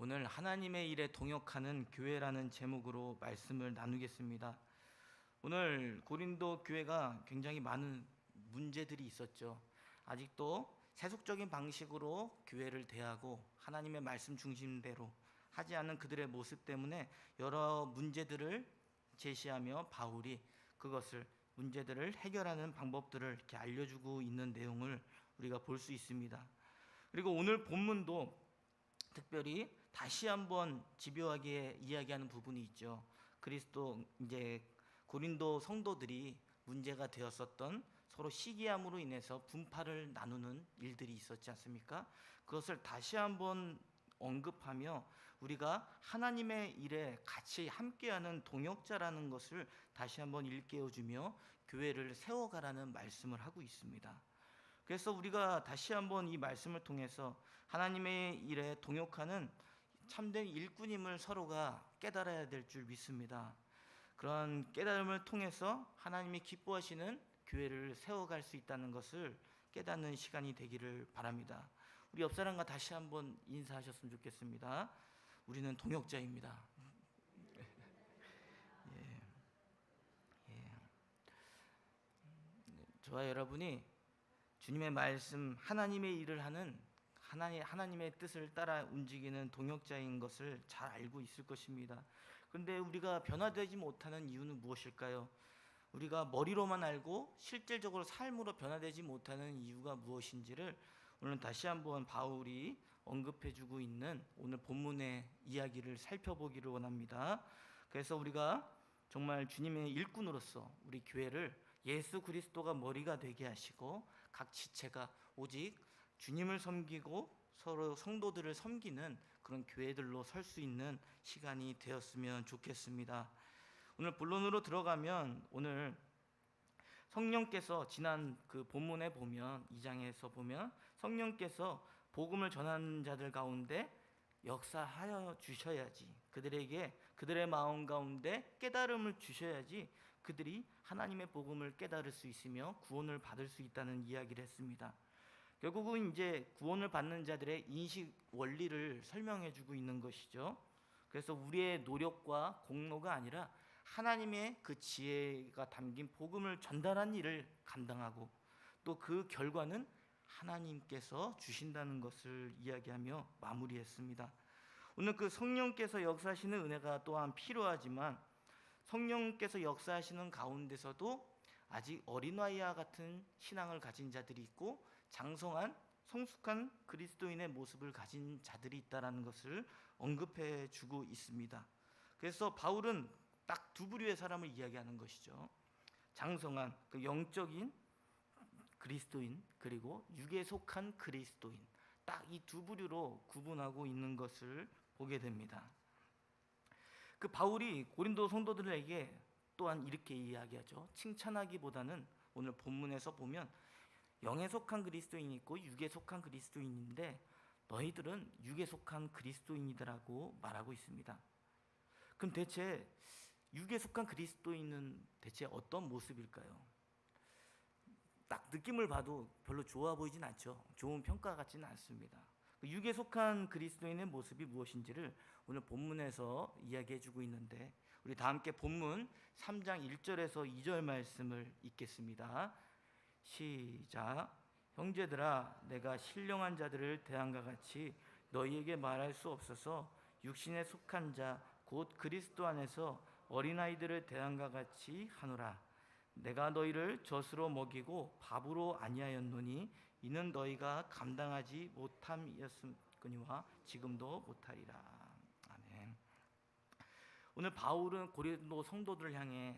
오늘 하나님의 일에 동역하는 교회라는 제목으로 말씀을 나누겠습니다. 오늘 고린도 교회가 굉장히 많은 문제들이 있었죠. 아직도 세속적인 방식으로 교회를 대하고 하나님의 말씀 중심대로 하지 않는 그들의 모습 때문에 여러 문제들을 제시하며 바울이 그것을 문제들을 해결하는 방법들을 이렇게 알려주고 있는 내용을 우리가 볼 수 있습니다. 그리고 오늘 본문도 특별히 다시 한번 집요하게 이야기하는 부분이 있죠. 그리스도 이제 고린도 성도들이 문제가 되었었던 서로 시기함으로 인해서 분파를 나누는 일들이 있었지 않습니까? 그것을 다시 한번 언급하며 우리가 하나님의 일에 같이 함께하는 동역자라는 것을 다시 한번 일깨워주며 교회를 세워가라는 말씀을 하고 있습니다. 그래서 우리가 다시 한번 이 말씀을 통해서 하나님의 일에 동역하는 참된 일꾼임을 서로가 깨달아야 될 줄 믿습니다. 그런 깨달음을 통해서 하나님이 기뻐하시는 교회를 세워갈 수 있다는 것을 깨닫는 시간이 되기를 바랍니다. 우리 옆 사람과 다시 한번 인사하셨으면 좋겠습니다. 우리는 동역자입니다. 예, 예. 저와 여러분이 주님의 말씀, 하나님의 일을 하는 하나님의 뜻을 따라 움직이는 동역자인 것을 잘 알고 있을 것입니다. 그런데 우리가 변화되지 못하는 이유는 무엇일까요? 우리가 머리로만 알고 실질적으로 삶으로 변화되지 못하는 이유가 무엇인지를 오늘 다시 한번 바울이 언급해주고 있는 오늘 본문의 이야기를 살펴보기를 원합니다. 그래서 우리가 정말 주님의 일꾼으로서 우리 교회를 예수 그리스도가 머리가 되게 하시고 각 지체가 오직 주님을 섬기고 서로 성도들을 섬기는 그런 교회들로 설 수 있는 시간이 되었으면 좋겠습니다. 오늘 본론으로 들어가면 오늘 성령께서 지난 그 본문에 보면 2장에서 보면 성령께서 복음을 전하는 자들 가운데 역사하여 주셔야지, 그들에게 그들의 마음 가운데 깨달음을 주셔야지 그들이 하나님의 복음을 깨달을 수 있으며 구원을 받을 수 있다는 이야기를 했습니다. 결국은 이제 구원을 받는 자들의 인식 원리를 설명해 주고 있는 것이죠. 그래서 우리의 노력과 공로가 아니라 하나님의 그 지혜가 담긴 복음을 전달한 일을 감당하고 또 그 결과는 하나님께서 주신다는 것을 이야기하며 마무리했습니다. 오늘 그 성령께서 역사하시는 은혜가 또한 필요하지만 성령께서 역사하시는 가운데서도 아직 어린아이와 같은 신앙을 가진 자들이 있고 장성한 성숙한 그리스도인의 모습을 가진 자들이 있다는 것을 언급해 주고 있습니다. 그래서 바울은 딱 두 부류의 사람을 이야기하는 것이죠. 장성한 그 영적인 그리스도인, 그리고 육에 속한 그리스도인, 딱 이 두 부류로 구분하고 있는 것을 보게 됩니다. 그 바울이 고린도 성도들에게 또한 이렇게 이야기하죠. 칭찬하기보다는 오늘 본문에서 보면 영에 속한 그리스도인이 있고 육에 속한 그리스도인인데 너희들은 육에 속한 그리스도인이라고 말하고 있습니다. 그럼 대체 육에 속한 그리스도인은 대체 어떤 모습일까요? 딱 느낌을 봐도 별로 좋아 보이진 않죠. 좋은 평가 같지는 않습니다. 육에 속한 그리스도인의 모습이 무엇인지를 오늘 본문에서 이야기해주고 있는데 우리 다 함께 본문 3장 1절에서 2절 말씀을 읽겠습니다. 시작. 형제들아, 내가 신령한 자들을 대함과 같이 너희에게 말할 수 없어서 육신에 속한 자 곧 그리스도 안에서 어린아이들을 대함과 같이 하노라. 내가 너희를 젖으로 먹이고 밥으로 아니하였노니 이는 너희가 감당하지 못함이었으니와 지금도 못하리라. 아멘. 오늘 바울은 고린도 성도들을 향해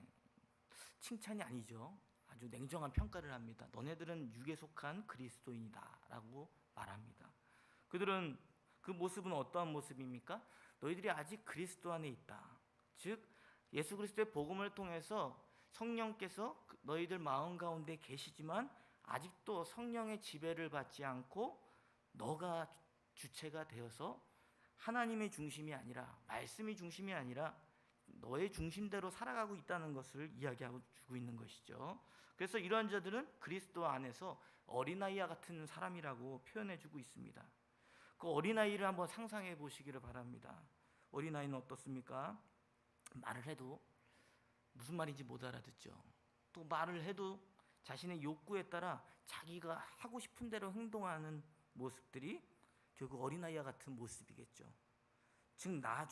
칭찬이 아니죠, 아주 냉정한 평가를 합니다. 너네들은 육에 속한 그리스도인이다 라고 말합니다. 그들은 그 모습은 어떠한 모습입니까? 너희들이 아직 그리스도 안에 있다. 즉 예수 그리스도의 복음을 통해서 성령께서 너희들 마음 가운데 계시지만 아직도 성령의 지배를 받지 않고 너가 주체가 되어서 하나님의 중심이 아니라 말씀이 중심이 아니라 너의 중심대로 살아가고 있다는 것을 이야기하고 주고 있는 것이죠. 그래서 이러한 자들은 그리스도 안에서 어린아이와 같은 사람이라고 표현해 주고 있습니다. 그 어린아이를 한번 상상해 보시기를 바랍니다. 어린아이는 어떻습니까? 말을 해도 무슨 말인지 못 알아듣죠. 또 말을 해도 자신의 욕구에 따라 자기가 하고 싶은 대로 행동하는 모습들이 결국 어린아이와 같은 모습이겠죠. 즉 나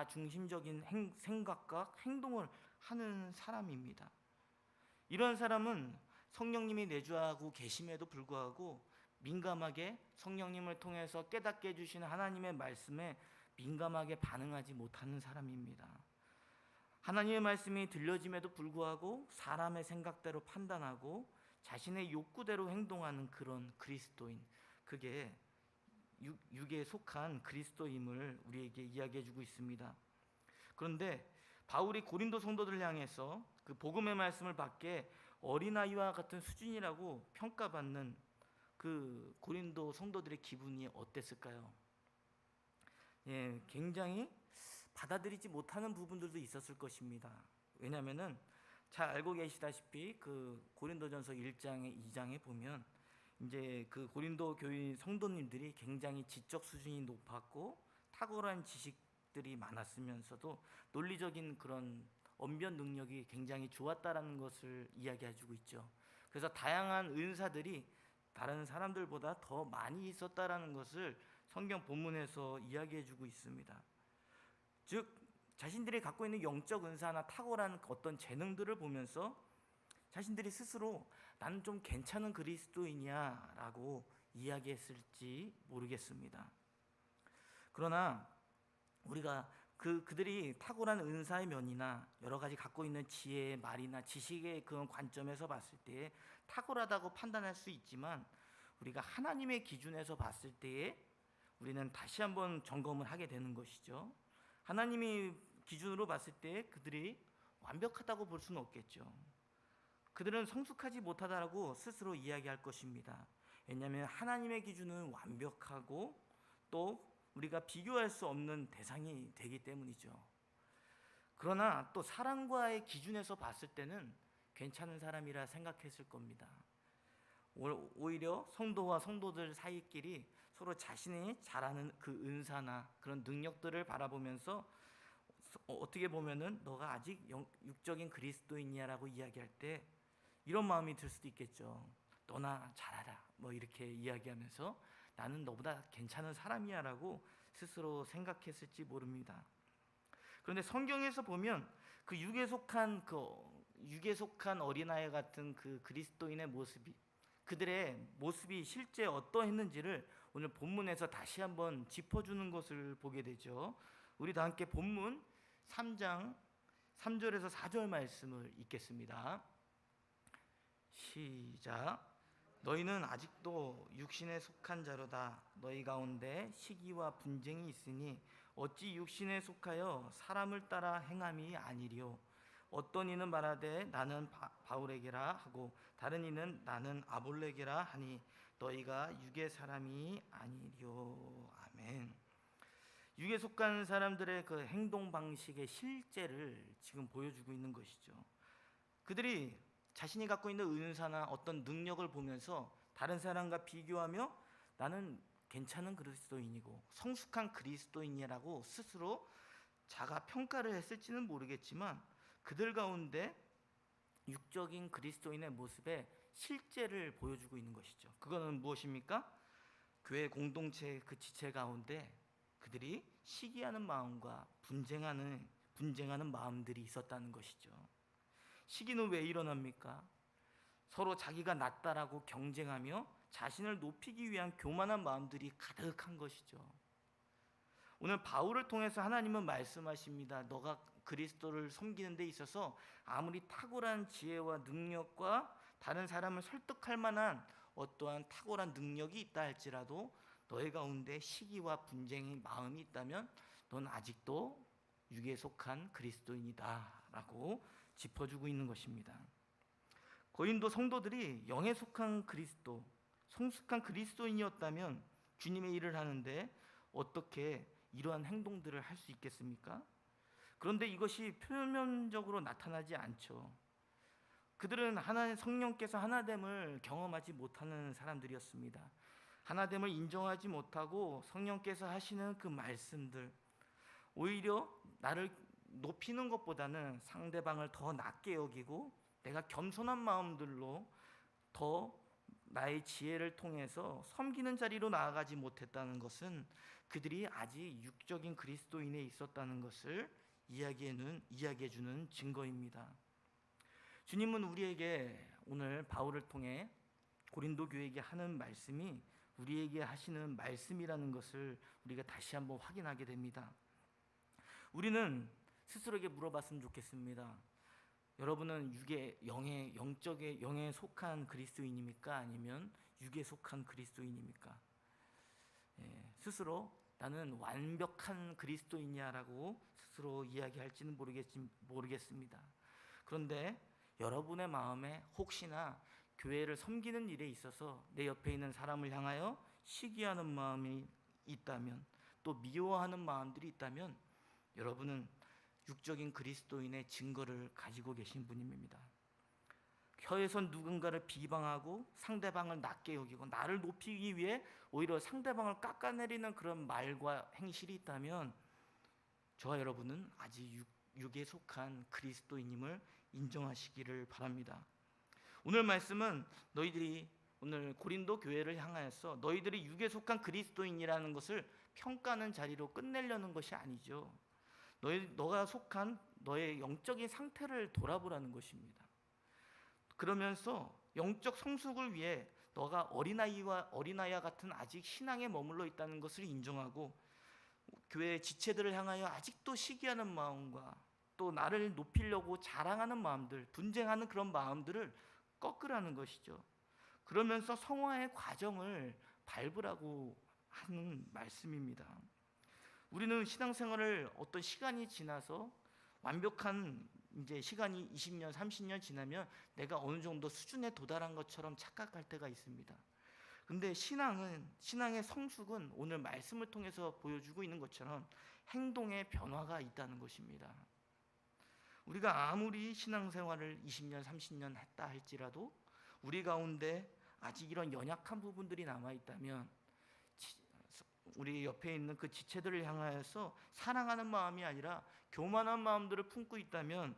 중심적인 생각과 행동을 하는 사람입니다. 이런 사람은 성령님이 내주하고 계심에도 불구하고 민감하게 성령님을 통해서 깨닫게 해주시는 하나님의 말씀에 민감하게 반응하지 못하는 사람입니다. 하나님의 말씀이 들려짐에도 불구하고 사람의 생각대로 판단하고 자신의 욕구대로 행동하는 그런 그리스도인, 그게 육에 속한 그리스도임을 우리에게 이야기해주고 있습니다. 그런데 바울이 고린도 성도들을 향해서 그 복음의 말씀을 받게 어린아이와 같은 수준이라고 평가받는 그 고린도 성도들의 기분이 어땠을까요? 예, 굉장히 받아들이지 못하는 부분들도 있었을 것입니다. 왜냐하면은 잘 알고 계시다시피 그 고린도전서 1장에 2장에 보면 이제 그 고린도 교인 성도님들이 굉장히 지적 수준이 높았고 탁월한 지식들이 많았으면서도 논리적인 그런 언변 능력이 굉장히 좋았다라는 것을 이야기해주고 있죠. 그래서 다양한 은사들이 다른 사람들보다 더 많이 있었다라는 것을 성경 본문에서 이야기해주고 있습니다. 즉 자신들이 갖고 있는 영적 은사나 탁월한 어떤 재능들을 보면서 자신들이 스스로 나는 좀 괜찮은 그리스도인이야 라고 이야기했을지 모르겠습니다. 그러나 우리가 그들이 탁월한 은사의 면이나 여러 가지 갖고 있는 지혜의 말이나 지식의 그런 관점에서 봤을 때에 탁월하다고 판단할 수 있지만 우리가 하나님의 기준에서 봤을 때에 우리는 다시 한번 점검을 하게 되는 것이죠. 하나님이 기준으로 봤을 때 그들이 완벽하다고 볼 수는 없겠죠. 그들은 성숙하지 못하다라고 스스로 이야기할 것입니다. 왜냐하면 하나님의 기준은 완벽하고 또 우리가 비교할 수 없는 대상이 되기 때문이죠. 그러나 또 사람과의 기준에서 봤을 때는 괜찮은 사람이라 생각했을 겁니다. 오히려 성도와 성도들 사이끼리 서로 자신이 잘하는 그 은사나 그런 능력들을 바라보면서 어떻게 보면은 너가 아직 육적인 그리스도인이야라고 이야기할 때 이런 마음이 들 수도 있겠죠. 너나 잘하라 뭐 이렇게 이야기하면서 나는 너보다 괜찮은 사람이야라고 스스로 생각했을지 모릅니다. 그런데 성경에서 보면 그 육에 속한 어린아이 같은 그 그리스도인의 모습이, 그들의 모습이 실제 어떠했는지를 오늘 본문에서 다시 한번 짚어주는 것을 보게 되죠. 우리 다 함께 본문 3장 3절에서 4절 말씀을 읽겠습니다. 시작. 너희는 아직도 육신에 속한 자로다. 너희 가운데 시기와 분쟁이 있으니 어찌 육신에 속하여 사람을 따라 행함이 아니리요. 어떤 이는 말하되 나는 바울에게라 하고 다른 이는 나는 아볼레게라 하니 너희가 육의 사람이 아니리요. 아멘. 육에 속한 사람들의 그 행동 방식의 실제를 지금 보여주고 있는 것이죠. 그들이 자신이 갖고 있는 은사나 어떤 능력을 보면서 다른 사람과 비교하며 나는 괜찮은 그리스도인이고 성숙한 그리스도인이라고 스스로 자가 평가를 했을지는 모르겠지만 그들 가운데 육적인 그리스도인의 모습의 실제를 보여주고 있는 것이죠. 그거는 무엇입니까? 교회 공동체 그 지체 가운데 그들이 시기하는 마음과 분쟁하는 마음들이 있었다는 것이죠. 시기는 왜 일어납니까? 서로 자기가 낫다라고 경쟁하며 자신을 높이기 위한 교만한 마음들이 가득한 것이죠. 오늘 바울을 통해서 하나님은 말씀하십니다. 너가 그리스도를 섬기는 데 있어서 아무리 탁월한 지혜와 능력과 다른 사람을 설득할 만한 어떠한 탁월한 능력이 있다 할지라도 너희 가운데 시기와 분쟁의 마음이 있다면 넌 아직도 육에 속한 그리스도인이다 라고 짚어주고 있는 것입니다. 고린도 성도들이 영에 속한 그리스도, 성숙한 그리스도인이었다면 주님의 일을 하는데 어떻게 이러한 행동들을 할 수 있겠습니까? 그런데 이것이 표면적으로 나타나지 않죠. 그들은 하나님 성령께서 하나됨을 경험하지 못하는 사람들이었습니다. 하나됨을 인정하지 못하고 성령께서 하시는 그 말씀들, 오히려 나를 높이는 것보다는 상대방을 더 낮게 여기고 내가 겸손한 마음들로 더 나의 지혜를 통해서 섬기는 자리로 나아가지 못했다는 것은 그들이 아직 육적인 그리스도인에 있었다는 것을 이야기해 주는 증거입니다. 주님은 우리에게 오늘 바울을 통해 고린도 교회에게 하는 말씀이 우리에게 하시는 말씀이라는 것을 우리가 다시 한번 확인하게 됩니다. 우리는 스스로에게 물어봤으면 좋겠습니다. 여러분은 영적의 영에 속한 그리스도인입니까? 아니면 육에 속한 그리스도인입니까? 스스로 나는 완벽한 그리스도인이야라고 스스로 이야기할지는 모르겠습니다. 그런데 여러분의 마음에 혹시나 교회를 섬기는 일에 있어서 내 옆에 있는 사람을 향하여 시기하는 마음이 있다면, 또 미워하는 마음들이 있다면 여러분은 육적인 그리스도인의 증거를 가지고 계신 분입니다. 혀에선 누군가를 비방하고 상대방을 낮게 여기고 나를 높이기 위해 오히려 상대방을 깎아내리는 그런 말과 행실이 있다면 저와 여러분은 아직 육에 속한 그리스도인임을 인정하시기를 바랍니다. 오늘 말씀은 너희들이 오늘 고린도 교회를 향하여서 너희들이 육에 속한 그리스도인이라는 것을 평가하는 자리로 끝내려는 것이 아니죠. 너가 속한 너의 영적인 상태를 돌아보라는 것입니다. 그러면서 영적 성숙을 위해 너가 어린아이와 같은 아직 신앙에 머물러 있다는 것을 인정하고 교회의 지체들을 향하여 아직도 시기하는 마음과 또 나를 높이려고 자랑하는 마음들, 분쟁하는 그런 마음들을 꺾으라는 것이죠. 그러면서 성화의 과정을 밟으라고 하는 말씀입니다. 우리는 신앙생활을 어떤 시간이 지나서 완벽한 이제 시간이 20년, 30년 지나면 내가 어느 정도 수준에 도달한 것처럼 착각할 때가 있습니다. 근데 신앙의 성숙은 오늘 말씀을 통해서 보여주고 있는 것처럼 행동의 변화가 있다는 것입니다. 우리가 아무리 신앙생활을 20년, 30년 했다 할지라도 우리 가운데 아직 이런 연약한 부분들이 남아있다면 우리 옆에 있는 그 지체들을 향하여서 사랑하는 마음이 아니라 교만한 마음들을 품고 있다면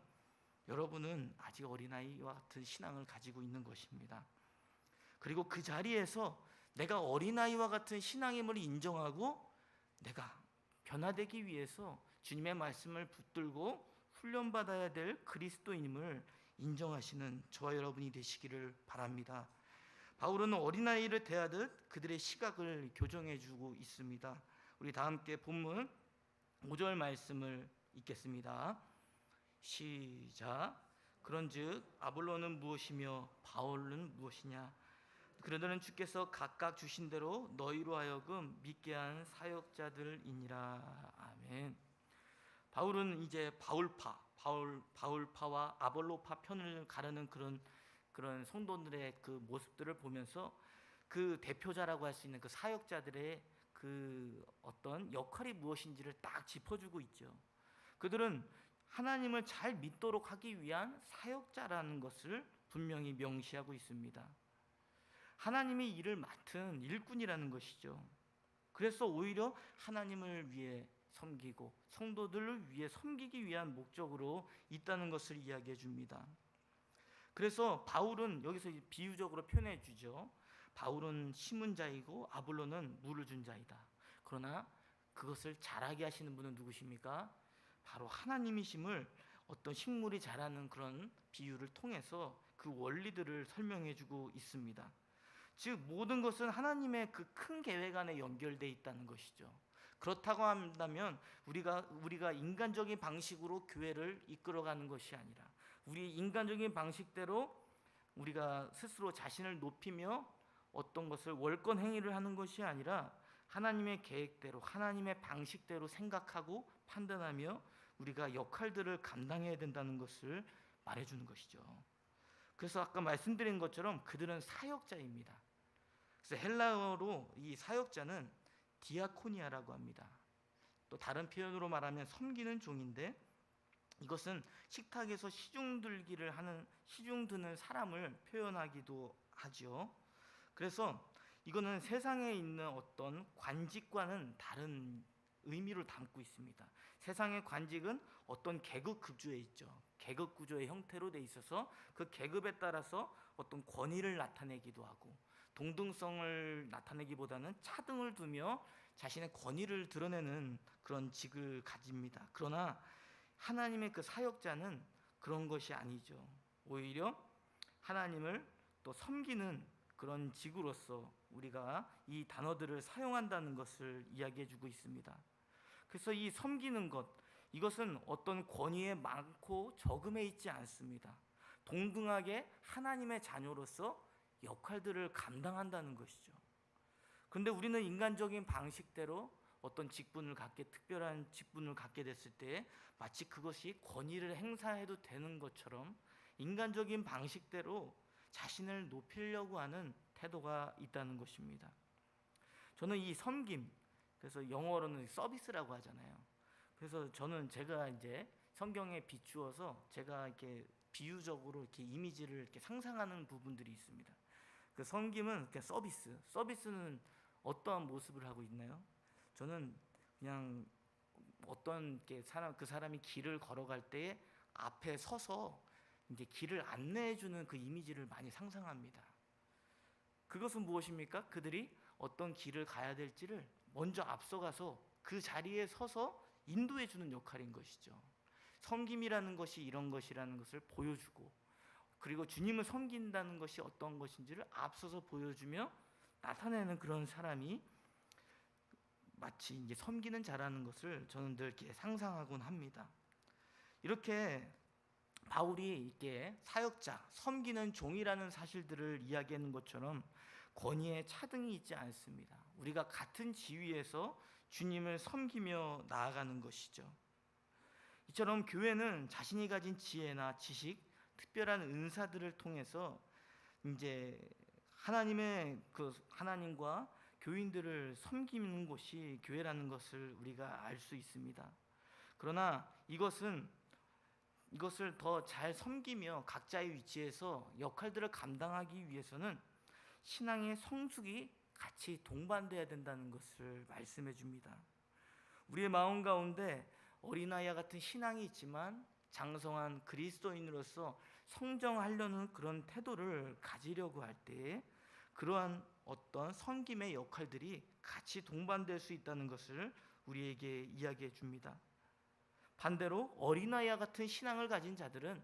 여러분은 아직 어린아이와 같은 신앙을 가지고 있는 것입니다. 그리고 그 자리에서 내가 어린아이와 같은 신앙임을 인정하고 내가 변화되기 위해서 주님의 말씀을 붙들고 훈련받아야 될 그리스도인임을 인정하시는 저와 여러분이 되시기를 바랍니다. 바울은 어린아이를 대하듯 그들의 시각을 교정해주고 있습니다. 우리 다 함께 본문 5절 말씀을 읽겠습니다. 시작. 그런즉 아볼로는 무엇이며 바울은 무엇이냐? 그들은 주께서 각각 주신 대로 너희로 하여금 믿게 한 사역자들이니라. 아멘. 바울은 이제 바울파와 아볼로파 편을 가르는 그런 성도들의 그 모습들을 보면서 그 대표자라고 할 수 있는 그 사역자들의 그 어떤 역할이 무엇인지를 딱 짚어주고 있죠. 그들은 하나님을 잘 믿도록 하기 위한 사역자라는 것을 분명히 명시하고 있습니다. 하나님의 일을 맡은 일꾼이라는 것이죠. 그래서 오히려 하나님을 위해 섬기고 성도들을 위해 섬기기 위한 목적으로 있다는 것을 이야기해 줍니다. 그래서 바울은 여기서 비유적으로 표현해 주죠. 바울은 심은 자이고 아볼로는 물을 준 자이다. 그러나 그것을 자라게 하시는 분은 누구십니까? 바로 하나님이심을 어떤 식물이 자라는 그런 비유를 통해서 그 원리들을 설명해 주고 있습니다. 즉 모든 것은 하나님의 그 큰 계획 안에 연결되어 있다는 것이죠. 그렇다고 한다면 우리가 인간적인 방식으로 교회를 이끌어가는 것이 아니라 우리 인간적인 방식대로 우리가 스스로 자신을 높이며 어떤 것을 월권 행위를 하는 것이 아니라 하나님의 계획대로 하나님의 방식대로 생각하고 판단하며 우리가 역할들을 감당해야 된다는 것을 말해주는 것이죠. 그래서 아까 말씀드린 것처럼 그들은 사역자입니다. 그래서 헬라어로 이 사역자는 디아코니아라고 합니다. 또 다른 표현으로 말하면 섬기는 종인데 이것은 식탁에서 시중 드는 사람을 표현하기도 하죠. 그래서 이거는 세상에 있는 어떤 관직과는 다른 의미를 담고 있습니다. 세상의 관직은 어떤 계급 구조에 있죠. 계급 구조의 형태로 돼 있어서 그 계급에 따라서 어떤 권위를 나타내기도 하고, 동등성을 나타내기보다는 차등을 두며 자신의 권위를 드러내는 그런 직을 가집니다. 그러나 하나님의 그 사역자는 그런 것이 아니죠. 오히려 하나님을 또 섬기는 그런 직으로서 우리가 이 단어들을 사용한다는 것을 이야기해 주고 있습니다. 그래서 이 섬기는 것, 이것은 어떤 권위에 많고 적음에 있지 않습니다. 동등하게 하나님의 자녀로서 역할들을 감당한다는 것이죠. 그런데 우리는 인간적인 방식대로 어떤 직분을 갖게, 특별한 직분을 갖게 됐을 때 마치 그것이 권위를 행사해도 되는 것처럼 인간적인 방식대로 자신을 높이려고 하는 태도가 있다는 것입니다. 저는 이 섬김, 그래서 영어로는 서비스라고 하잖아요. 그래서 저는 제가 이제 성경에 비추어서 제가 이렇게 비유적으로 이렇게 이미지를 이렇게 상상하는 부분들이 있습니다. 그 섬김은 그냥 서비스는 어떠한 모습을 하고 있나요? 저는 그냥 어떤 그 사람이 길을 걸어갈 때에 앞에 서서 이제 길을 안내해 주는 그 이미지를 많이 상상합니다. 그것은 무엇입니까? 그들이 어떤 길을 가야 될지를 먼저 앞서가서 그 자리에 서서 인도해 주는 역할인 것이죠. 섬김이라는 것이 이런 것이라는 것을 보여주고, 그리고 주님을 섬긴다는 것이 어떤 것인지를 앞서서 보여주며 나타내는 그런 사람이 마치 이제 섬기는 자라는 것을 저는 늘 이렇게 상상하곤 합니다. 이렇게 바울이 이렇게 사역자, 섬기는 종이라는 사실들을 이야기하는 것처럼 권위에 차등이 있지 않습니다. 우리가 같은 지위에서 주님을 섬기며 나아가는 것이죠. 이처럼 교회는 자신이 가진 지혜나 지식, 특별한 은사들을 통해서 이제 하나님과 교인들을 섬기는 곳이 교회라는 것을 우리가 알 수 있습니다. 그러나 이것을 더 잘 섬기며 각자의 위치에서 역할들을 감당하기 위해서는 신앙의 성숙이 같이 동반돼야 된다는 것을 말씀해 줍니다. 우리의 마음 가운데 어린아이와 같은 신앙이 있지만 장성한 그리스도인으로서 성장하려는 그런 태도를 가지려고 할 때 그러한 어떤 섬김의 역할들이 같이 동반될 수 있다는 것을 우리에게 이야기해 줍니다. 반대로 어린아이와 같은 신앙을 가진 자들은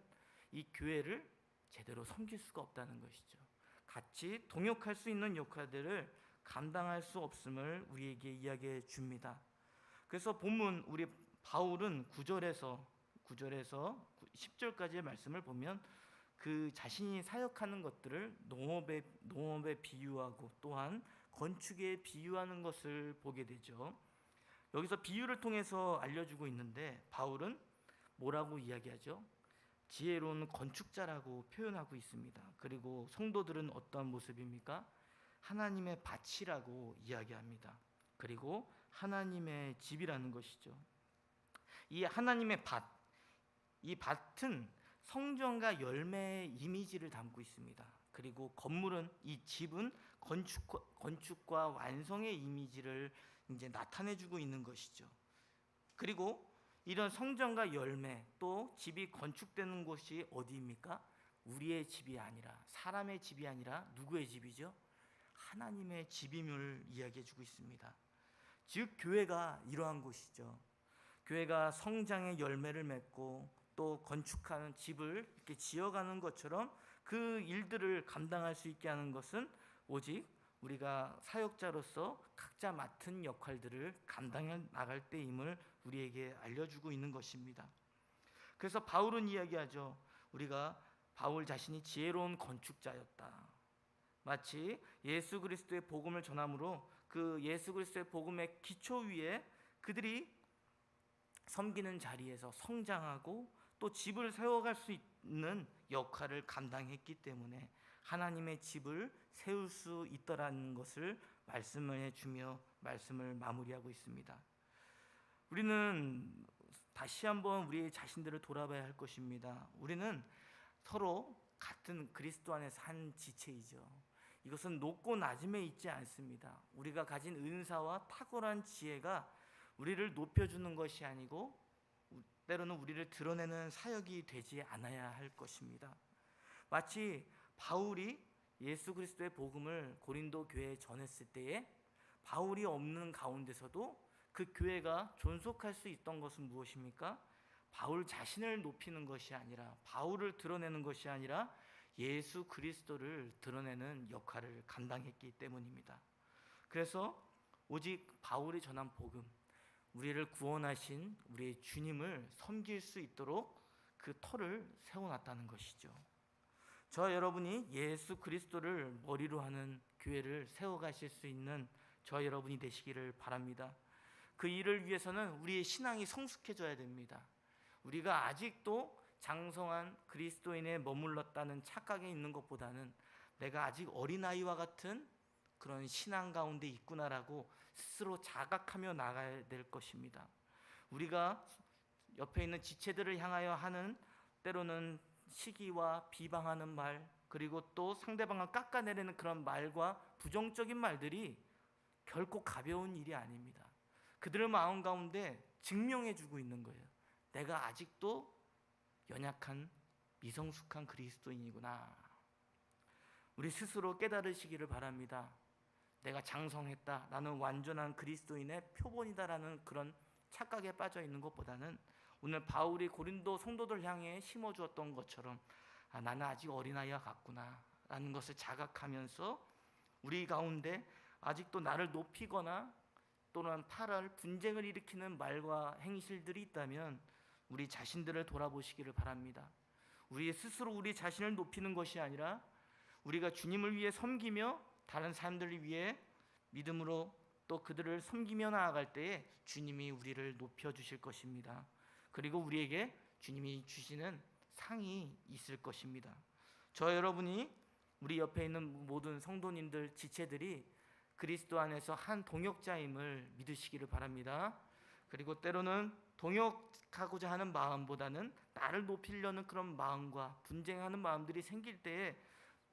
이 교회를 제대로 섬길 수가 없다는 것이죠. 같이 동역할 수 있는 역할들을 감당할 수 없음을 우리에게 이야기해 줍니다. 그래서 본문 우리 바울은 9절에서 10절까지의 말씀을 보면 그 자신이 사역하는 것들을 농업에 비유하고 또한 건축에 비유하는 것을 보게 되죠. 여기서 비유를 통해서 알려주고 있는데 바울은 뭐라고 이야기하죠? 지혜로운 건축자라고 표현하고 있습니다. 그리고 성도들은 어떠한 모습입니까? 하나님의 밭이라고 이야기합니다. 그리고 하나님의 집이라는 것이죠. 이 하나님의 밭, 이 밭은 성전과 열매의 이미지를 담고 있습니다. 그리고 건물은, 이 집은 건축과 완성의 이미지를 이제 나타내주고 있는 것이죠. 그리고 이런 성전과 열매, 또 집이 건축되는 곳이 어디입니까? 우리의 집이 아니라, 사람의 집이 아니라 누구의 집이죠? 하나님의 집임을 이야기해주고 있습니다. 즉 교회가 이러한 곳이죠. 교회가 성장의 열매를 맺고 또 건축하는 집을 이렇게 지어가는 것처럼 그 일들을 감당할 수 있게 하는 것은 오직 우리가 사역자로서 각자 맡은 역할들을 감당해 나갈 때임을 우리에게 알려주고 있는 것입니다. 그래서 바울은 이야기하죠. 바울 자신이 지혜로운 건축자였다. 마치 예수 그리스도의 복음을 전함으로 그 예수 그리스도의 복음의 기초 위에 그들이 섬기는 자리에서 성장하고 또 집을 세워갈 수 있는 역할을 감당했기 때문에 하나님의 집을 세울 수 있더라는 것을 말씀해 주며 말씀을 마무리하고 있습니다. 우리는 다시 한번 우리 자신들을 돌아봐야 할 것입니다. 우리는 서로 같은 그리스도 안에서 한 지체이죠. 이것은 높고 낮음에 있지 않습니다. 우리가 가진 은사와 탁월한 지혜가 우리를 높여주는 것이 아니고 때로는 우리를 드러내는 사역이 되지 않아야 할 것입니다. 마치 바울이 예수 그리스도의 복음을 고린도 교회에 전했을 때에 바울이 없는 가운데서도 그 교회가 존속할 수 있던 것은 무엇입니까? 바울 자신을 높이는 것이 아니라, 바울을 드러내는 것이 아니라 예수 그리스도를 드러내는 역할을 감당했기 때문입니다. 그래서 오직 바울이 전한 복음, 우리를 구원하신 우리의 주님을 섬길 수 있도록 그 터를 세워놨다는 것이죠. 저 여러분이 예수 그리스도를 머리로 하는 교회를 세워가실 수 있는 저 여러분이 되시기를 바랍니다. 그 일을 위해서는 우리의 신앙이 성숙해져야 됩니다. 우리가 아직도 장성한 그리스도인에 머물렀다는 착각에 있는 것보다는 내가 아직 어린아이와 같은 그런 신앙 가운데 있구나라고 스스로 자각하며 나가야 될 것입니다. 우리가 옆에 있는 지체들을 향하여 하는 때로는 시기와 비방하는 말, 그리고 또 상대방을 깎아내리는 그런 말과 부정적인 말들이 결코 가벼운 일이 아닙니다. 그들의 마음 가운데 증명해주고 있는 거예요. 내가 아직도 연약한 미성숙한 그리스도인이구나. 우리 스스로 깨달으시기를 바랍니다. 내가 장성했다, 나는 완전한 그리스도인의 표본이다라는 그런 착각에 빠져 있는 것보다는 오늘 바울이 고린도 성도들 향해 심어주었던 것처럼 나는 아직 어린아이와 같구나 라는 것을 자각하면서 우리 가운데 아직도 나를 높이거나 또는 팔할 분쟁을 일으키는 말과 행실들이 있다면 우리 자신들을 돌아보시기를 바랍니다. 우리 스스로 우리 자신을 높이는 것이 아니라 우리가 주님을 위해 섬기며 다른 사람들을 위해 믿음으로 또 그들을 섬기며 나아갈 때에 주님이 우리를 높여주실 것입니다. 그리고 우리에게 주님이 주시는 상이 있을 것입니다. 저 여러분이 우리 옆에 있는 모든 성도님들, 지체들이 그리스도 안에서 한 동역자임을 믿으시기를 바랍니다. 그리고 때로는 동역하고자 하는 마음보다는 나를 높이려는 그런 마음과 분쟁하는 마음들이 생길 때에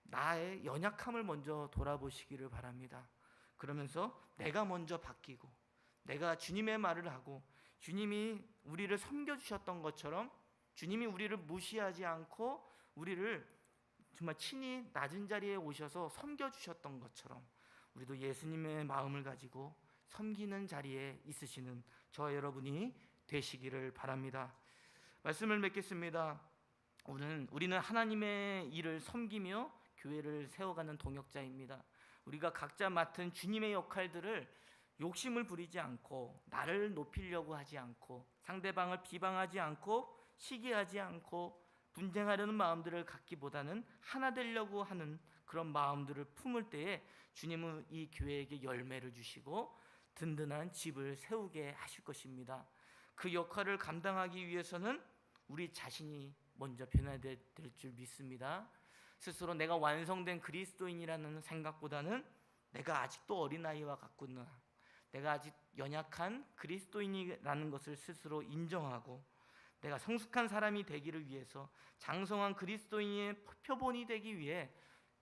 나의 연약함을 먼저 돌아보시기를 바랍니다. 그러면서 내가 먼저 바뀌고 내가 주님의 말을 하고 주님이 우리를 섬겨주셨던 것처럼 주님이 우리를 무시하지 않고 우리를 정말 친히 낮은 자리에 오셔서 섬겨주셨던 것처럼 우리도 예수님의 마음을 가지고 섬기는 자리에 있으시는 저 여러분이 되시기를 바랍니다. 말씀을 맺겠습니다. 우리는 하나님의 일을 섬기며 교회를 세워가는 동역자입니다. 우리가 각자 맡은 주님의 역할들을 욕심을 부리지 않고 나를 높이려고 하지 않고 상대방을 비방하지 않고 시기하지 않고 분쟁하려는 마음들을 갖기보다는 하나 되려고 하는 그런 마음들을 품을 때에 주님은 이 교회에게 열매를 주시고 든든한 집을 세우게 하실 것입니다. 그 역할을 감당하기 위해서는 우리 자신이 먼저 변해야 될 줄 믿습니다. 스스로 내가 완성된 그리스도인이라는 생각보다는 내가 아직도 어린아이와 같구나, 내가 아직 연약한 그리스도인이라는 것을 스스로 인정하고 내가 성숙한 사람이 되기를 위해서 장성한 그리스도인의 표본이 되기 위해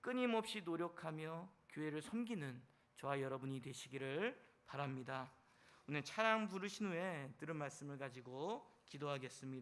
끊임없이 노력하며 교회를 섬기는 저와 여러분이 되시기를 바랍니다. 오늘 찬양 부르신 후에 들은 말씀을 가지고 기도하겠습니다.